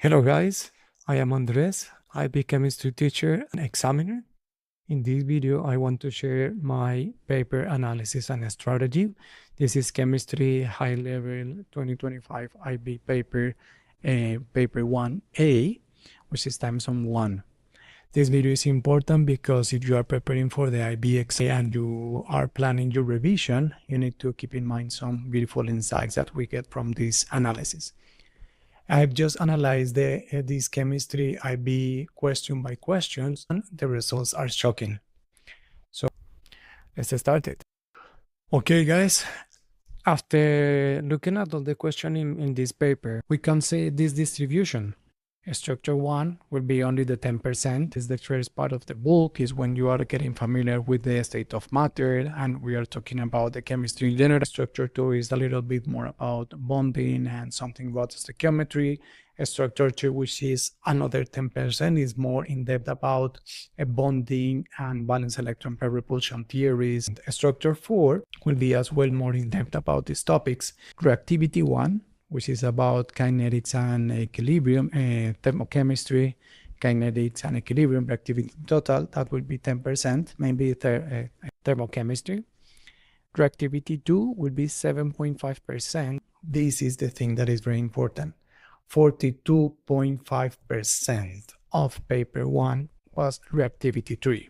Hello guys, I am Andres. I be chemistry teacher and examiner. In this video, I want to share my paper analysis and strategy. This is chemistry high level 2025 IB paper, paper 1A, which is times on 1. This video is important because if you are preparing for the IB exam and you are planning your revision, you need to keep in mind some beautiful insights that we get from this analysis. I've just analyzed this chemistry IB question by questions, and the results are shocking. So let's start it. Okay, guys. After looking at all the questions in this paper, we can see this distribution. Structure 1 will be only the 10%. Is the first part of the book, is when you are getting familiar with the state of matter, and we are talking about the chemistry in general. Structure 2 is a little bit more about bonding and something about stoichiometry. Structure 2, which is another 10%, is more in depth about bonding and valence electron pair repulsion theories. And structure 4 will be as well more in depth about these topics. Reactivity 1, which is about kinetics and equilibrium, thermochemistry, kinetics and equilibrium, reactivity total, that will be 10%, maybe thermochemistry. Reactivity 2 will be 7.5%. This is the thing that is very important. 42.5% of paper 1 was reactivity 3.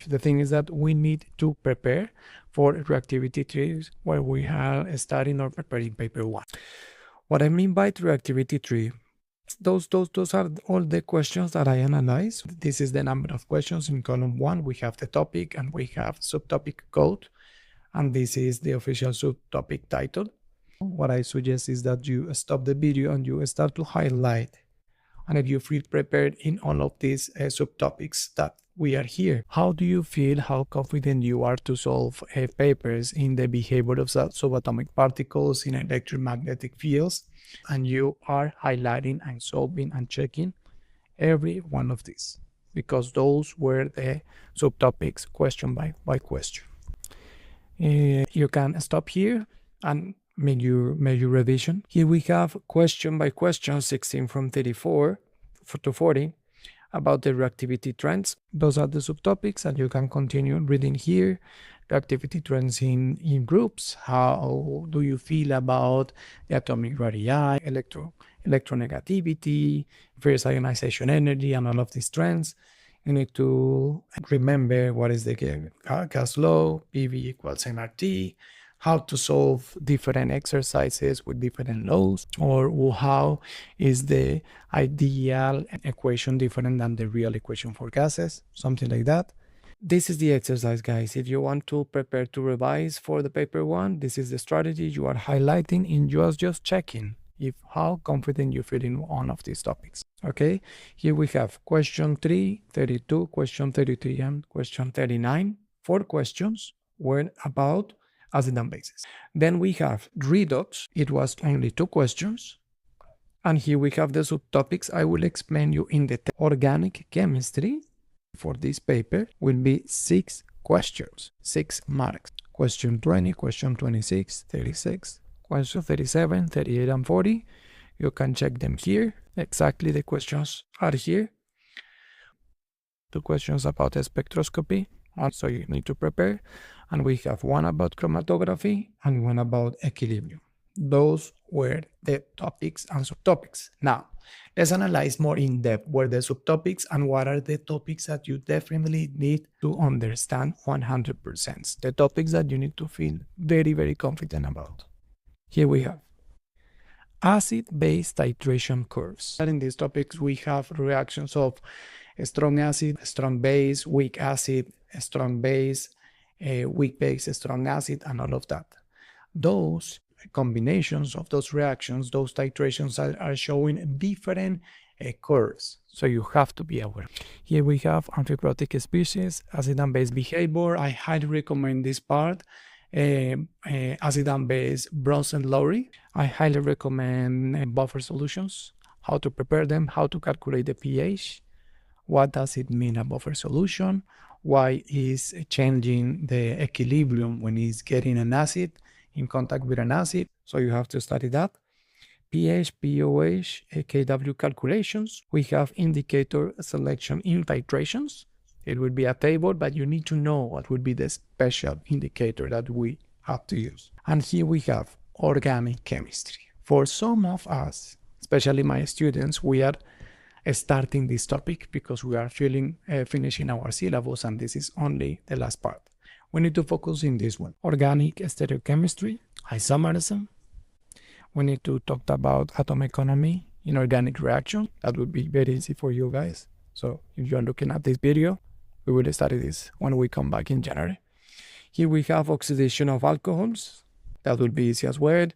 The thing is that we need to prepare for reactivity 3 where we are studying or preparing paper 1. What I mean by reactivity 3, those are all the questions that I analyzed. This is the number of questions. In column 1, we have the topic and we have subtopic code. And this is the official subtopic title. What I suggest is that you stop the video and you start to highlight. And if you feel prepared in all of these subtopics that we are here, how do you feel, how confident you are to solve papers in the behavior of subatomic particles in electromagnetic fields, and you are highlighting and solving and checking every one of these, because those were the subtopics question by question. You can stop here and make your revision. Here we have question by question 16 from 34 to 40 about the reactivity trends. Those are the subtopics, and you can continue reading here. Reactivity trends in groups. How do you feel about the atomic radii, electronegativity, first ionization energy, and all of these trends? You need to remember what is the gas law, PV equals nRT, how to solve different exercises with different laws, or how is the ideal equation different than the real equation for gases, something like that. This is the exercise, guys. If you want to prepare to revise for the paper 1, this is the strategy. You are highlighting and you are just checking if how confident you feel in one of these topics. Okay, here we have question 3, 32, question 33, and question 39. 4 questions were about acid and bases. Then we have redox. It was only 2 questions. And here we have the subtopics. I will explain you in the organic chemistry for this paper will be 6 questions, 6 marks. Question 20, question 26, 36, question 37, 38, and 40. You can check them here. Exactly the questions are here. 2 questions about spectroscopy. Also, you need to prepare. And we have one about chromatography and one about equilibrium. Those were the topics and subtopics. Now, let's analyze more in depth what are the subtopics and what are the topics that you definitely need to understand 100%. The topics that you need to feel very, very confident about. Here we have acid-base titration curves. In these topics, we have reactions of strong acid, strong base, weak acid, strong base, weak base, strong acid, and all of that. Those combinations of those reactions, those titrations are showing different curves. So you have to be aware. Here we have amphibiotic species, acid and base behavior. I highly recommend this part. Acid and base, Bronze and Lowry. I highly recommend buffer solutions, how to prepare them, how to calculate the pH. What does it mean a buffer solution? Why is changing the equilibrium when it's getting an acid in contact with an acid? So you have to study that. pH, POH, KW calculations. We have indicator selection in titrations. It would be a table, but you need to know what would be the special indicator that we have to use. And here we have organic chemistry. For some of us, especially my students, we are starting this topic because we are finishing our syllabus, and this is only the last part. We need to focus in this one. Organic stereochemistry, isomerism. We need to talk about atom economy in organic reaction. That would be very easy for you guys. So if you are looking at this video, we will study this when we come back in January. Here we have oxidation of alcohols. That will be easy as well.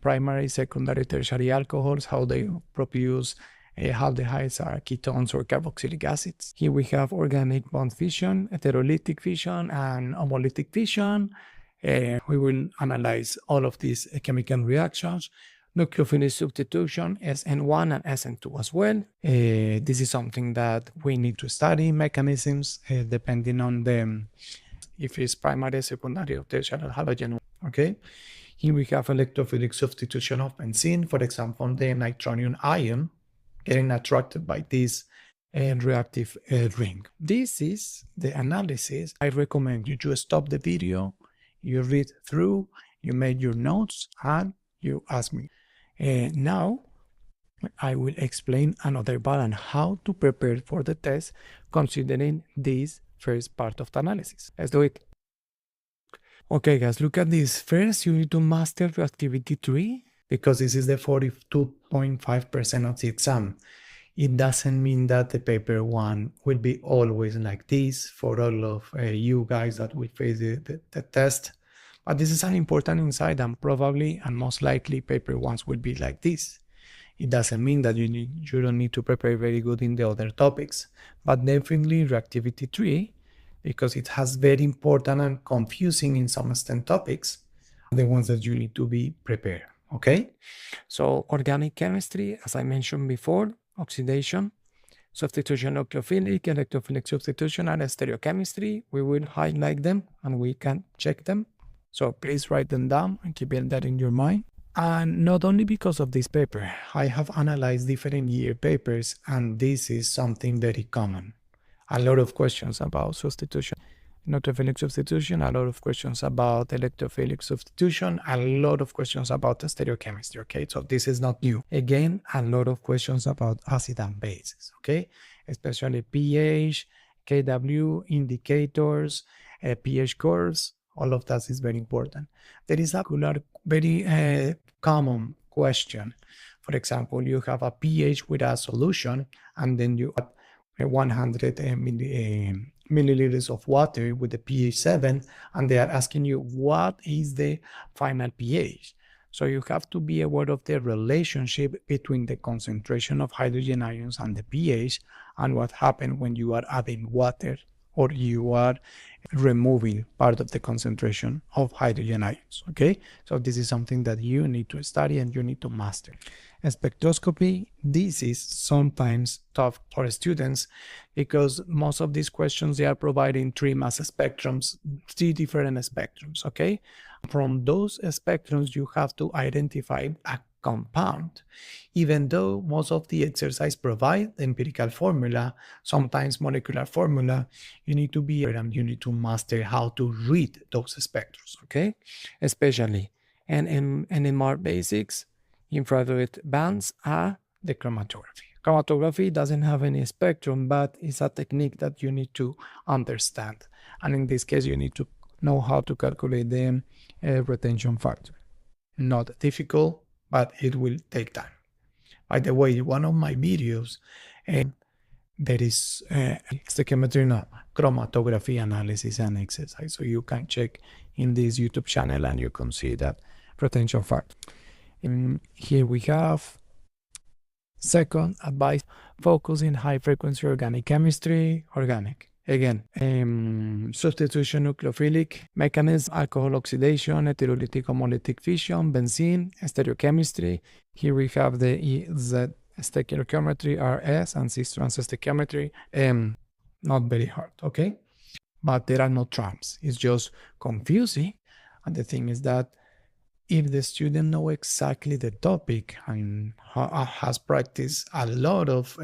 Primary, secondary, tertiary alcohols, how they produce aldehydes are ketones or carboxylic acids. Here we have organic bond fission, heterolytic fission, and homolytic fission. We will analyze all of these chemical reactions. Nucleophilic substitution, SN1 and SN2 as well. This is something that we need to study mechanisms depending on if it's primary, secondary, or tertiary halogen. Okay. Here we have electrophilic substitution of benzene, for example, the nitronium ion getting attracted by this reactive ring. This is the analysis. I recommend you to stop the video, you read through, you make your notes, and you ask me. Now, I will explain another part on how to prepare for the test considering this first part of the analysis. Let's do it. Okay, guys, look at this. First, you need to master reactivity 3 because this is the 42.5% of the exam. It doesn't mean that the paper 1 will be always like this for all of you guys that will face the test. But this is an important insight, and probably and most likely paper 1s will be like this. It doesn't mean that you don't need to prepare very good in the other topics, but definitely reactivity 3, because it has very important and confusing in some extent topics, the ones that you need to be prepared. Okay, so organic chemistry, as I mentioned before, oxidation, substitution, nucleophilic, electrophilic substitution, and stereochemistry. We will highlight them and we can check them. So please write them down and keep that in your mind. And not only because of this paper, I have analyzed different year papers, and this is something very common. A lot of questions about substitution, nucleophilic substitution, a lot of questions about electrophilic substitution, a lot of questions about stereochemistry, okay? So this is not new. Again, a lot of questions about acid and bases, okay? Especially pH, KW, indicators, pH curves, all of that is very important. There is a very common question. For example, you have a pH with a solution, and then you add 100 milliliters of water with the pH 7, and they are asking you what is the final pH. So you have to be aware of the relationship between the concentration of hydrogen ions and the pH, and what happens when you are adding water or you are removing part of the concentration of hydrogen ions. Okay, so this is something that you need to study and you need to master. Spectroscopy, this is sometimes tough for students because most of these questions, they are providing 3 mass spectrums, 3 different spectrums. Okay, from those spectrums you have to identify a compound. Even though most of the exercise provide the empirical formula, sometimes molecular formula, you need to be and you need to master how to read those spectrums. Okay, especially and in more basics, infrared bands are the chromatography. Chromatography doesn't have any spectrum, but it's a technique that you need to understand. And in this case, you need to know how to calculate the retention factor. Not difficult, but it will take time. By the way, one of my videos, there is stoichiometry, chromatography analysis and exercise. So you can check in this YouTube channel and you can see that retention factor. Here we have second advice, focus in high frequency organic chemistry, organic. Again, substitution, nucleophilic mechanism, alcohol oxidation, heterolytic homolytic fission, benzene, stereochemistry. Here we have the EZ stoichiometry, RS, and cis-trans stoichiometry. Not very hard, okay? But there are no terms. It's just confusing. And the thing is that if the student know exactly the topic and has practiced a lot of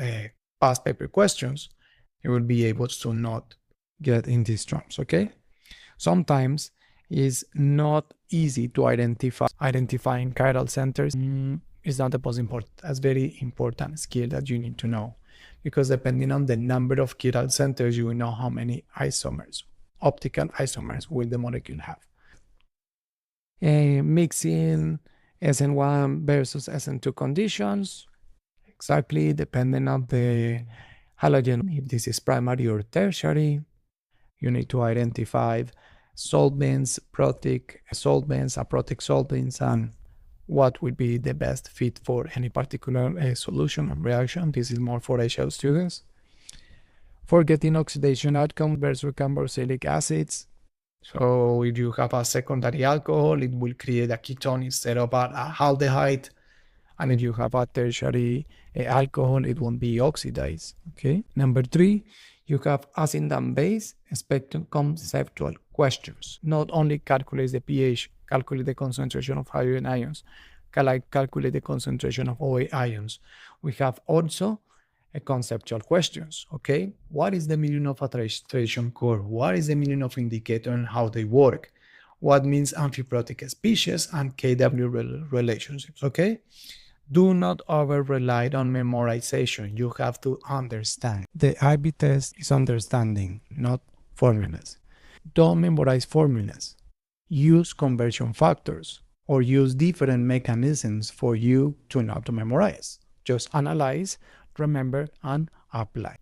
past paper questions, he will be able to not get in these traps, okay? Sometimes it's not easy to identifying chiral centers. Is not the most important. That's very important skill that you need to know, because depending on the number of chiral centers, you will know how many isomers, optical isomers, will the molecule have. Mixing SN1 versus SN2 conditions, exactly depending on the halogen, if this is primary or tertiary. You need to identify solvents, protic solvents, aprotic solvents, and what would be the best fit for any particular solution and reaction. This is more for HL students. For getting oxidation outcome versus carboxylic acids. So if you have a secondary alcohol, it will create a ketone instead of a aldehyde. And if you have a tertiary alcohol, it won't be oxidized. Okay. Number 3, you have acid and base spectrum conceptual questions. Not only calculate the pH, calculate the concentration of hydrogen ions, calculate the concentration of OA ions. We have also a conceptual questions. Okay, what is the meaning of a titration curve? What is the meaning of indicator and how they work? What means amphiprotic species and KW relationships? Okay. Do not over rely on memorization. You have to understand. The IB test is understanding, not formulas. Don't memorize formulas. Use conversion factors or use different mechanisms for you to not to memorize. Just analyze, remember, and apply.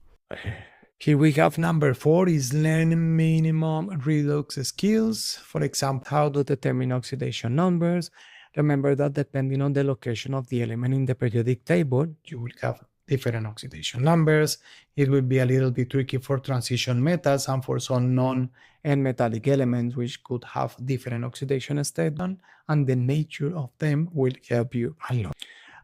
Here we have number 4 is learn minimum redox skills. For example, how to determine oxidation numbers. Remember that depending on the location of the element in the periodic table, you will have different oxidation numbers. It will be a little bit tricky for transition metals and for some non-metallic elements, which could have different oxidation states, and the nature of them will help you a lot.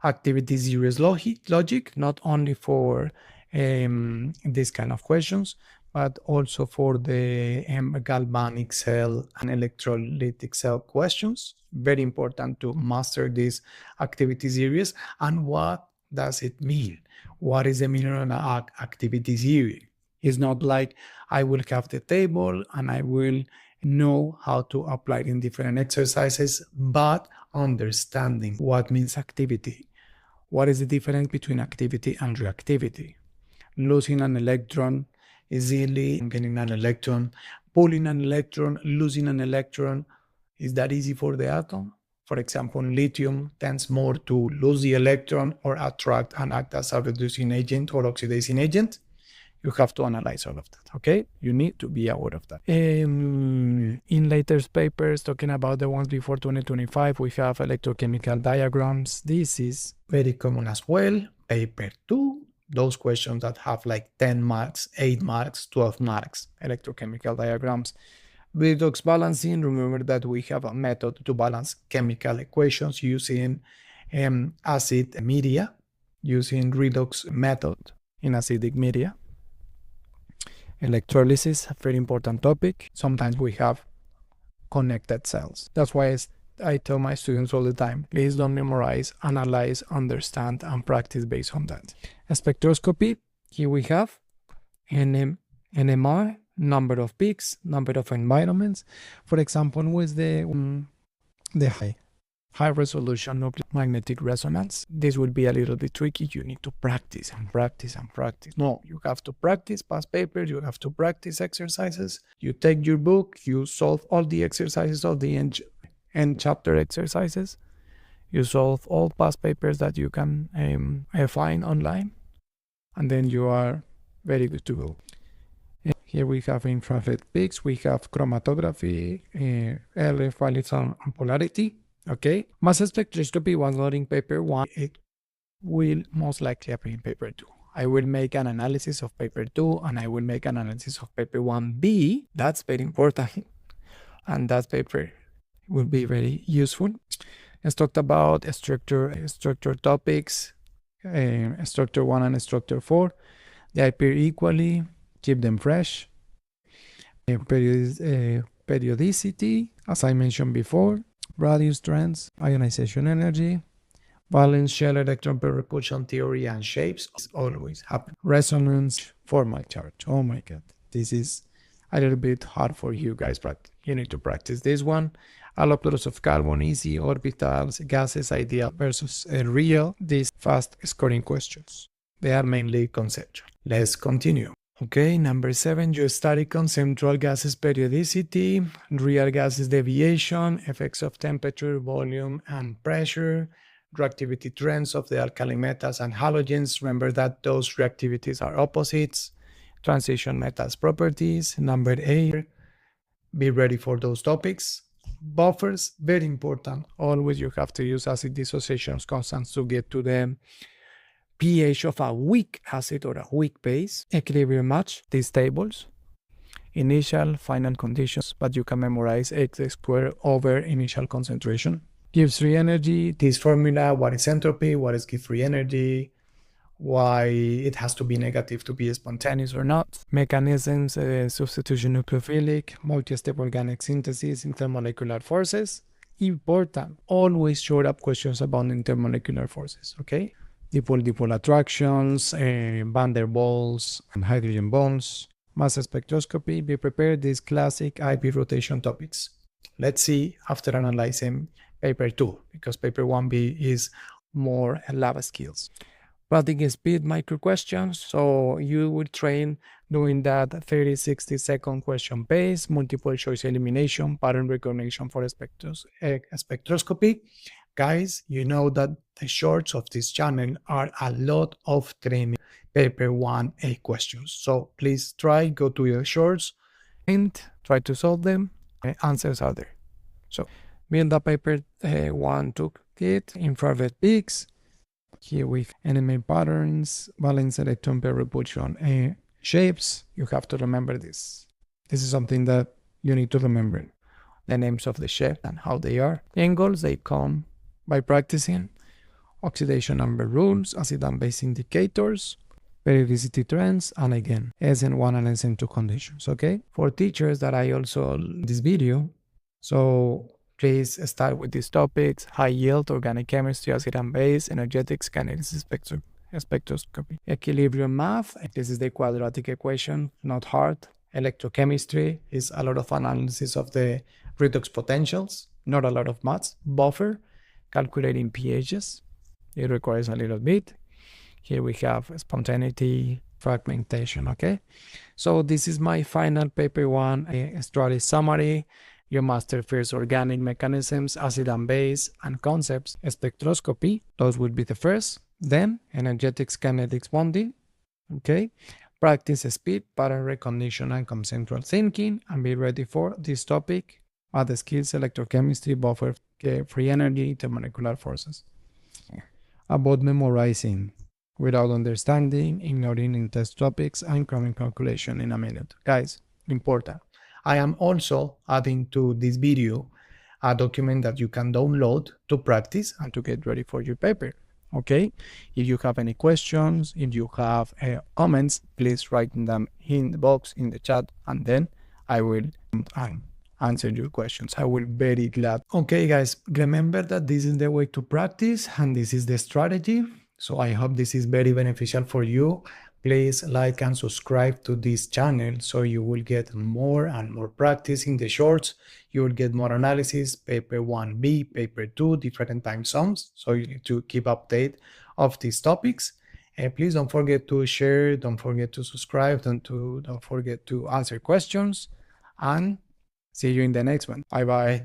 Activity series logic, not only for these kind of questions, but also for the galvanic cell and electrolytic cell questions. Very important to master this activity series. And what does it mean? What is the meaning of an activity series? It's not like I will have the table and I will know how to apply it in different exercises, but understanding what means activity. What is the difference between activity and reactivity? Losing an electron is easily getting an electron. Pulling an electron, losing an electron, is that easy for the atom? For example, lithium tends more to lose the electron or attract and act as a reducing agent or oxidizing agent. You have to analyze all of that, okay? You need to be aware of that. In later papers, talking about the ones before 2025, we have electrochemical diagrams. This is very common as well. Paper 2, those questions that have like 10 marks, 8 marks, 12 marks, electrochemical diagrams. Redox balancing, remember that we have a method to balance chemical equations using acid media, using redox method in acidic media. Electrolysis, a very important topic. Sometimes we have connected cells. That's why I tell my students all the time, please don't memorize, analyze, understand, and practice based on that. A spectroscopy, here we have NMR, number of peaks, number of environments. For example, with the high resolution nuclear magnetic resonance, this will be a little bit tricky. You need to practice and practice and practice. No, you have to practice past papers, you have to practice exercises. You take your book, you solve all the exercises of the end chapter exercises. You solve all past papers that you can find online, and then you are very good to go. Here we have infrared peaks, we have chromatography, LF values and polarity. Okay, mass spectroscopy was not in paper 1. It will most likely appear in paper 2. I will make an analysis of paper 2 and I will make an analysis of paper 1B. That's very important. And that paper will be very useful. Let's talk about structure topics, structure 1 and structure 4. They appear equally, keep them fresh. Periodicity, as I mentioned before. radius trends, ionization energy, valence shell electron pair repulsion theory and shapes always happen. Resonance formal charge. Oh my god, this is a little bit hard for you guys, but you need to practice this one. Allopters of carbon, easy orbitals, gases, ideal versus real. These fast scoring questions. They are mainly conceptual. Let's continue. Okay, number 7, you study conceptual gases periodicity, real gases deviation, effects of temperature, volume, and pressure, reactivity trends of the alkali metals and halogens. Remember that those reactivities are opposites. Transition metals properties. Number 8, be ready for those topics. Buffers, very important. Always you have to use acid dissociation constants to get to the pH of a weak acid or a weak base. Equilibrium match, these tables. Initial, final conditions, but you can memorize x squared over initial concentration. Gives free energy, this formula, what is entropy, what is give free energy, why it has to be negative to be spontaneous or not. Mechanisms, substitution nucleophilic, multi-step organic synthesis, intermolecular forces. Important, always short up questions about intermolecular forces, okay? Dipole-dipole attractions, van der Waals, and hydrogen bonds, mass spectroscopy. Be prepared these classic IP rotation topics. Let's see after analyzing paper 2, because paper 1B is more lab skills. Practicing speed micro questions, so you will train doing that 30-60 second question pace, multiple choice elimination, pattern recognition for spectroscopy. Guys, you know that the shorts of this channel are a lot of training paper 1A questions. So please try, go to your shorts and try to solve them. Answers are there. So build up paper 1 toolkit, infrared peaks. Here with enemy patterns, valence electron pair repulsion shapes. You have to remember this. This is something that you need to remember. The names of the shapes and how they are. Angles, they come by practicing. Oxidation number rules, acid and base indicators, periodicity trends, and again, SN1 and SN2 conditions, okay? For teachers that I also this video, so please start with these topics: high yield, organic chemistry, acid and base, energetics, kinetics, spectroscopy. Equilibrium math, this is the quadratic equation, not hard. Electrochemistry is a lot of analysis of the redox potentials, not a lot of maths. Buffer, calculating pHs, it requires a little bit. Here we have spontaneity, fragmentation, okay? So this is my final paper 1 study summary. Your master first organic mechanisms, acid and base, and concepts, spectroscopy. Those would be the first. Then energetics, kinetics, bonding. Okay. Practice speed, pattern recognition, and conceptual thinking, and be ready for this topic. Other skills: electrochemistry, buffer, free energy, intermolecular forces. About memorizing without understanding, ignoring in test topics, and chronic calculation in a minute. Guys, important. I am also adding to this video a document that you can download to practice and to get ready for your paper. Okay? If you have any questions, if you have comments, please write them in the box in the chat, and then I will answer your questions. I will be very glad. Okay, guys, remember that this is the way to practice and this is the strategy. So I hope this is very beneficial for you. Please like and subscribe to this channel so you will get more and more practice in the shorts. You will get more analysis, paper 1B, paper 2, different time zones. So you need to keep update of these topics. And please don't forget to share, don't forget to subscribe, don't forget to answer questions, and see you in the next one. Bye bye.